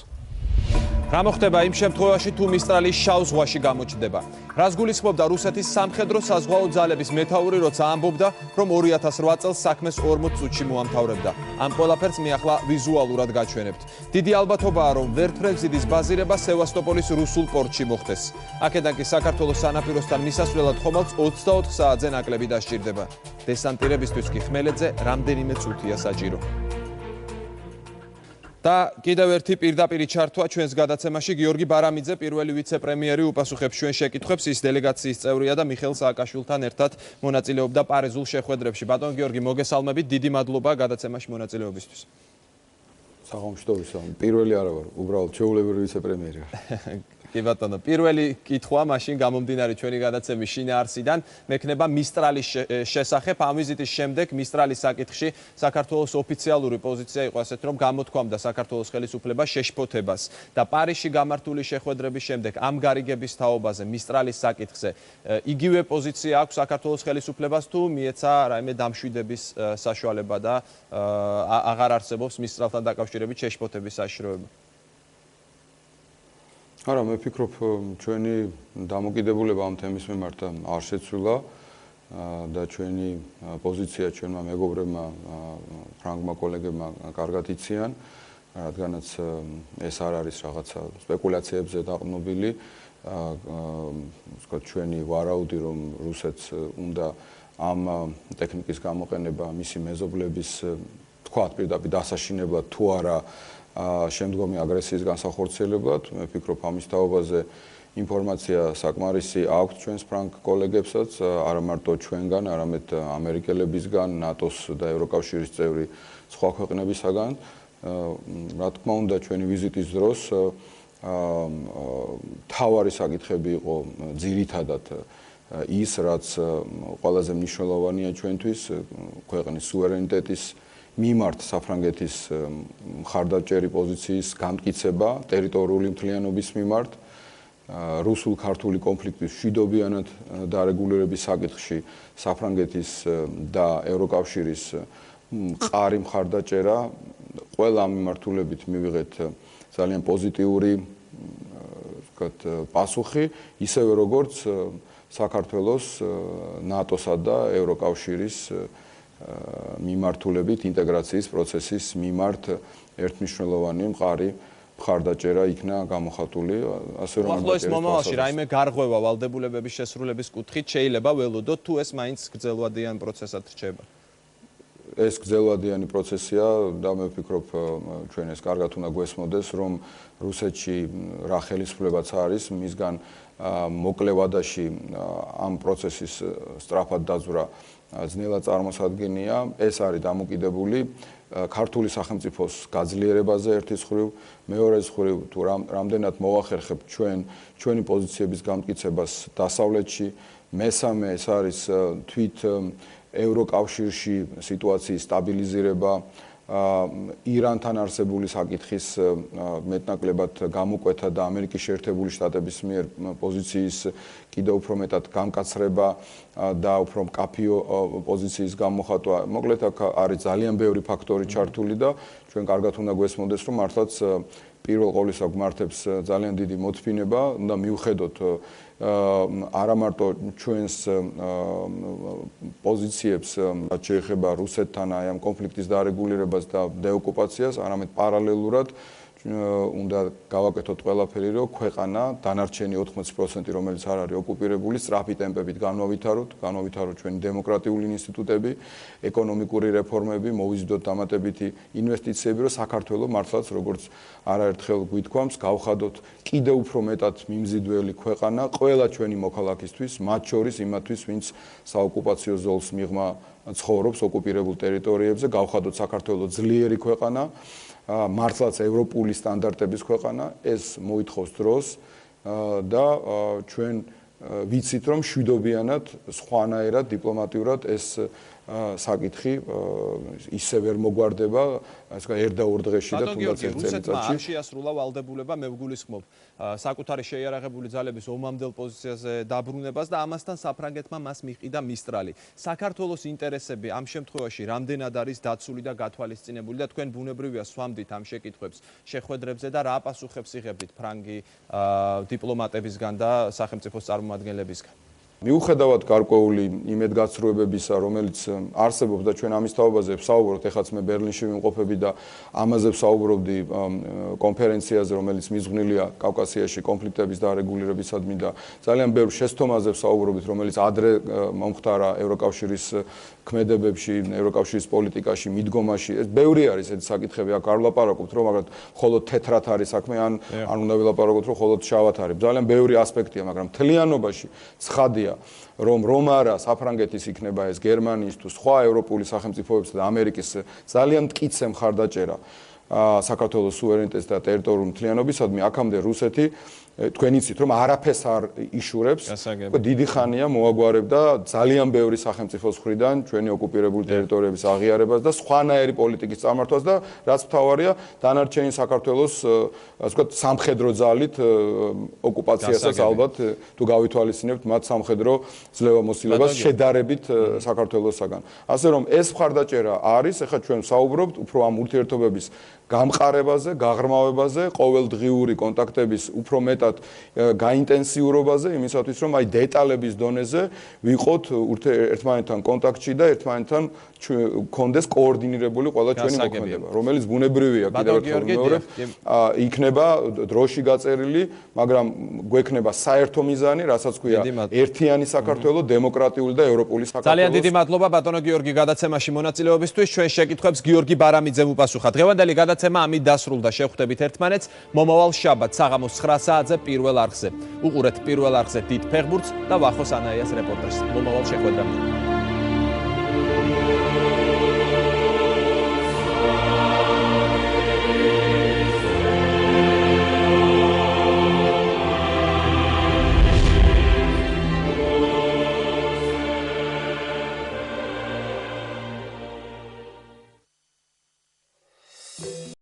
რა მოხდება იმ შემთხვევაში, თუ მისტრალი შავ ზღვაში გამოჩნდება? რას გულისხმობდა რუსეთის სამხედრო საზღვაო ძალების მეთაური, როცა ამბობდა, რომ 2008 წელს საქმეს 40 წუთში მოამთავრებდა. ამ ყველაფერს მე ახლა ვიზუალურად გაჩვენებთ. დიდი ალბათობაა, რომ ვერტფრენზიდის ბაზირება სევასტოპოლის რუსულ პორტში მოხდეს. აქედან კი საქართველოს სანაპიროსთან მისასვლელად ხომალდს 24 საათზე ნაკლები დასჭირდება. დესანტირებისთვის კი ხმელეთზე რამდენიმე წუთია საჭირო. და კიდევ ერთი პირდაპირი ჩართვა ჩვენს გადაცემაში გიორგი ბარამიძე, პირველი ვიცე-პრემიერი, უპასუხებს ჩვენ შეკითხვებს, ის დელეგაციის წევრია და მიხეილ სააკაშვილთან ერთად მონაწილეობდა პარიზულ შეხვედრებში. ბატონ გიორგი, მოგესალმებით, დიდი მადლობა გადაცემაში მონაწილეობისთვის. საღამოშტოვისა, პირველი არა ვარ, უბრალოდ ჩვეულებრივი ვიცე-პრემიერი ვარ. კი ბატონო, პირველი კითხვა მაშინ გამომდინარე ჩვენი გადაცემის შინაარსიდან მექნება მისტრალის შესახებ. ამ ვიზიტის შემდეგ მისტრალის საკითხში საქართველოს ოფიციალური პოზიცია იყო ასეთ, რომ გამოთქვამდა საქართველოს ხელისუფლებას შეშფოთებას და პარიზში გამართული შეხვედრების შემდეგ ამ გარიგების თაობაზე მისტრალის საკითხზე იგივე პოზიცია აქვს საქართველოს ხელისუფლებას თუ მიეცა რაიმე დამშვიდების საშუალება და აღარ არსებობს მისტრალთან დაკავშირებით შეშფოთების საშიშროება? არა, მე ვფიქრობ, ჩვენი დამოკიდებულება ამ თემის მიმართ არ შეცვლილა და ჩვენი პოზიცია ჩვენმა მეგობრებმა, ფრანგმა კოლეგებმა კარგად იციან, რადგანაც ეს არ არის რაღაცა სპეკულაციებზე დაყრდნობილი, ვთქვათ, ჩვენი ვარაუდი, რომ რუსეთს უნდა ამ ტექნიკის გამოყენება მისი მეზობლების, ვთქვათ, პირდაპირ დასაშინებლად თუ არა შემდგომი აგრესიის განსახორციელებლად, მე ვფიქრობ, ამის თაობაზე ინფორმაცია საკმარისი აქვს ჩვენს ფრანგ კოლეგებსაც, არა მარტო ჩვენგან, არამედ ამერიკელებისგან, ნატოს და ევროკავშირის წევრი სხვა ქვეყნებისაგან. რა თქმა უნდა, ჩვენი ვიზიტის დროს მთავარი საკითხები იყო ძირითადად ის, რაც ყველაზე მნიშვნელოვანია ჩვენთვის, ქვეყნის სუვერენიტეტის მიმართ საფრანგეთის მხარდაჭერი პოზიციის გამტკიცება ტერიტორიული მთლიანობის მიმართ, რუსულ-ქართული კონფლიქტის მშვიდობიანად დარეგულირების საკითხში საფრანგეთის და ევროკავშირის მყარი მხარდაჭერა, ყველა ამ მიმართულებით მივიღეთ ძალიან პოზიტიური, ვთქვათ, პასუხი, ისევე როგორც საქართველოს ნატოსა და ევროკავშირის მიმართულებით ინტეგრაციის პროცესის მიმართ ერთმნიშვნელოვანი მყარი მხარდაჭერა იქნა გამოხატული, ასე რომ ახლა ეს მომავალში რაიმე გარღვევა ვალდებულებების შესრულების კუთხით შეიძლება ველოდოთ თუ ეს მაინც გრძელვადიან პროცესად რჩება? ეს გრძელვადიანი პროცესია და მე ვფიქრობ, ჩვენ ეს კარგად უნდა გვესმოდეს, რომ რუსეთში რა ხელისუფლებაც არის, მისგან მოკლე ვადაში ამ პროცესის სწრაფად დაძვრა ძნელად წარმოსადგენია. ეს არის დამოკიდებული ქართული სახელმწიფოს გაძლიერებაზე ერთის მხრივ, მეორეს მხრივ თუ რამდენად მოახერხებთ ჩვენი პოზიციების გამტკიცებას დასავლეთში, მესამე ეს არის თვით ევროკავშირში სიტუაციის სტაბილიზირება, ირანთან არსებული საკითხის მეტნაკლებად გამოკვეთა და ამერიკის შეერთებული შტატების მიერ პოზიციის კიდევ უფრო მეტად გამკაცრება და უფრო მკაფიო პოზიციის გამოხატვა. მოკლედ აქ არის ძალიან ბევრი ფაქტორი ჩართული და ჩვენ კარგად უნდა გვესმოდეს, რომ მართლაც პირველ ყოვლისა გვმართებს ძალიან დიდი მოთმინება, უნდა მივხედოთ არა მარტო ჩვენს პოზიციებს, რაც შეეხება რუსეთთან აი ამ კონფლიქტის დარეგულირებას და დეოკუპაციას, არამედ პარალელურად უნდა გავაკეთოთ ყველაფერი, რომ ქვეყანა დანარჩენი 80%, რომელიც არ არის ოკუპირებული, სწრაფი ტემპებით განვავითაროთ ჩვენი დემოკრატიული ინსტიტუტები, ეკონომიკური რეფორმები, მოვიზიდოთ დამატებითი ინვესტიციები, რომ საქართველოს მართლაც როგორც არაერთხელ გვითქვამს, გავხადოთ კიდევ უფრო მეტად მიმზიდველი ქვეყანა ყველა ჩვენი მოქალაქისთვის, მათ შორის იმათთვის, ვინც საოკუპაციო ზოლს მიღმა ცხოვრობს ოკუპირებულ ტერიტორიებზე, გავხადოთ საქართველოს ძლიერი ქვეყანა, მართლაც ევროპული სტანდარტების ქვეყანა, ეს მოითხოვს დროს და ჩვენ ვიცით, რომ მშვიდობიანად, სხვანაირად, დიპლომატიურად ეს საკითხი ისე ვერ მოგვარდება, ასე ვთქვათ, ერთ და ორ დღეში და თუნდაც ერთ წელიწადში. არ შეასრულა ვალდებულება, მე ვგულისხმობ საკუთარი შეიარაღებული ძალების ომამდელ პოზიციაზე დაბრუნებას და ამასთან საფრანგეთმა მას მიჰყიდა მისტრალი. საქართველოს ინტერესები ამ შემთხვევაში რამდენად არის დაცული და გათვალისწინებული და თქვენ ბუნებრივია swamdit ამ შეკითხვებს შეხვედრებზე და რა პასუხებს იღებდით ფრანგი დიპლომატებისგან და სახელმწიფოს წარმომადგენლებისგან? მიუხედავად გარკვეული იმედგაცრუებებისა, რომელიც არსებობს და ჩვენ ამის თაობაზე ვსაუბრობთ, ეხლაც მე ბერლინში ვიმყოფები და ამაზე ვსაუბრობდი კონფერენციაზე, რომელიც მიზღვნილია კავკასიაში კონფლიქტების დარეგულირებისადმი და ძალიან ბევრ შესთომაზე ვსაუბრობთ, რომელიც ადრე მომხდარა ევროკავშირის ქმედებებში, ევროკავშირის პოლიტიკაში, მიდგომაში. ეს ბევრი არის ეს საკითხები, აქ არ ვლაპარაკობთ, რომ მაგრამ მხოლოდ თეთრად არის საქმე, ან უნდა ვილაპარაკოთ, რომ მხოლოდ შავად არის. ძალიან ბევრი ასპექტია, მაგრამ მთლიანობაში ცხადია, რომ არა საფრანგეთის იქნება ეს გერმანიის თუ სხვა ევროპული სახელმწიფოებისა და ამერიკის ძალიან მტკიცე მხარდაჭერა საქართველოს სუვერენიტეტს და ტერიტორიულ მთლიანობისადმი, აქამდე რუსეთი თქვენ იცით რომ არაფერს არ იშურებს, დიდი ხანია მოაგვარებდა ძალიან ბევრი სახელმწიფოს მხრიდან ჩვენი ოკუპირებული ტერიტორიების აღიარებას და სხვანაირი პოლიტიკის წარმართვას და რაც მთავარია, დანარჩენი საქართველოს ასე ვთქვათ სამხედრო ძალით ოკუპაციასაც ალბათ თუ გავითვალისწინებთ მათ სამხედრო ძლევამოსილებას შედარებით საქართველოსაგან. ასე რომ ეს მხარდაჭერა არის, ეხლა ჩვენ ვსაუბრობთ უფრო ამ ურთიერთობების გამყარებაზე, გაღრმავებაზე, ყოველდღიური კონტაქტების უფრო მეტად გაინტენსიურობაზე, იმისათვის რომ აი დეტალების დონეზე ვიყოთ ერთმანეთთან კონტაქტში და ერთმანეთთან კონდეს კოორდინირებული ყველა ჩვენი მოქმედება, რომელიც ბუნებრივია კიდევ ერთხელ ვიმეორებ, იქნება დროში გაწერილი, მაგრამ გვექნება საერთო მიზანი, რასაც ქვია ერთიანი საქართველო, დემოკრატიული და ევროპული საქართველო. ძალიან დიდი მადლობა ბატონო გიორგი გადაცემაში მონაწილეობისთვის. ჩვენ შეკითხვებს გიორგი ბარამიძემ უპასუხა. დღევანდელი გადაცემა ამით დასრულდა. შევხვდებით ერთმანეთს მომავალ შაბათს საღამოს 9 საათზე პირველ არხზე. უყურეთ პირველ არხზე დიდ ფეხბურთს და ვახოს ანაიას რეპორტაჟს. მომავალ შეხვედრამდე.